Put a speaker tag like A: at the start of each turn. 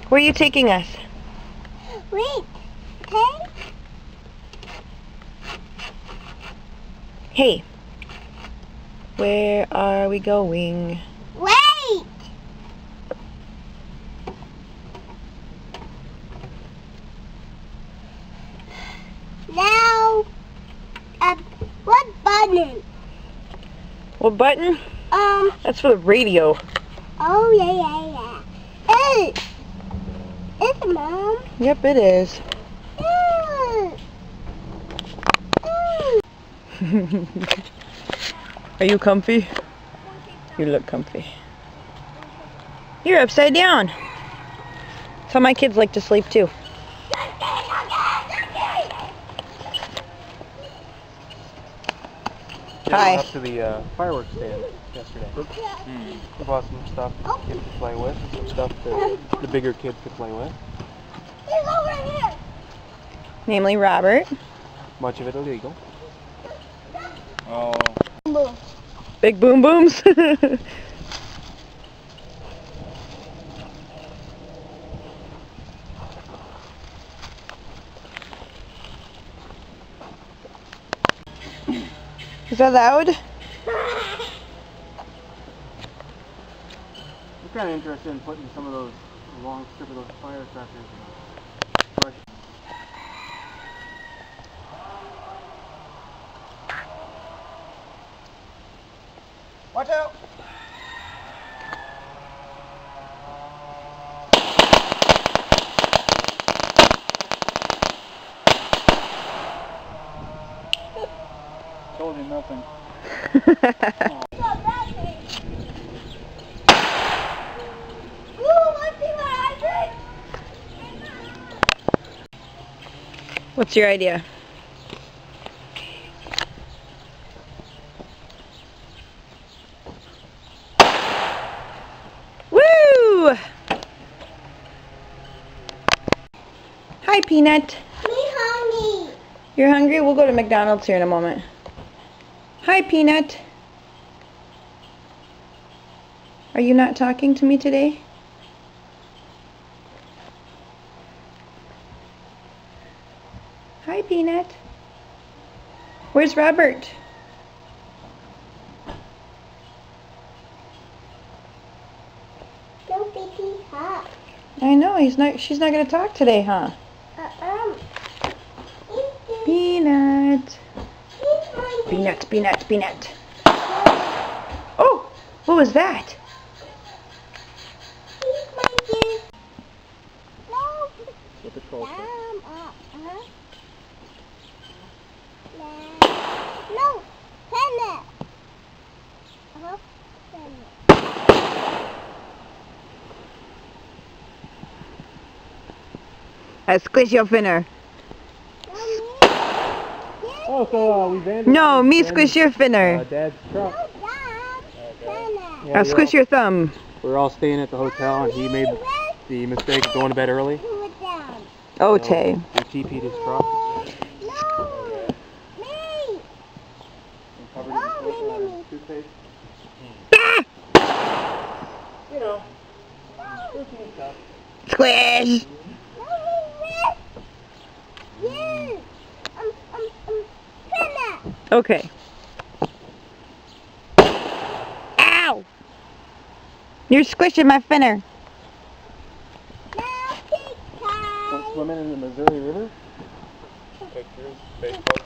A: Where are you taking us?
B: Wait, okay?
A: Hey, where are we going?
B: Wait! Now, what button?
A: What button? That's for the radio.
B: Oh, yeah. Hey! Is it, Mom?
A: Yep, it is. Are you comfy? You look comfy. You're upside down. That's how my kids like to sleep too. Hi.
C: Up to the fireworks stand yesterday. We bought some stuff kids could play with, some stuff that the bigger kids could play with.
B: He's over here!
A: Namely Robert.
C: Much of it illegal.
D: Oh.
A: Big boom booms. Is that loud?
C: I'm kind of interested in putting some of those long strip of those firecrackers in the brush. Watch out!
D: Told you nothing.
A: What's your idea? Woo! Hi, Peanut.
B: Me hungry.
A: You're hungry? We'll go to McDonald's here in a moment. Hi, Peanut. Are you not talking to me today? Hi, Peanut. Where's Robert?
B: Don't be too hot.
A: I know, she's not gonna talk today, huh? Peanut. Peanut. Oh, what was that?
C: With the troll.
B: No, Pennant.
A: I squish your finner.
C: Oh, so we vandalized.
A: No, me squish your finner.
C: Dad's truck.
A: I'll squish your thumb.
C: We were all staying at the hotel, and he made the mistake of going to bed early.
A: Oh, Tay.
C: He TP'd his truck. Toothpaste. You know, routine stuff.
A: Squish. Okay. Ow! You're squishing my finner.
C: Went swimming in the Missouri River. Pictures, Facebook.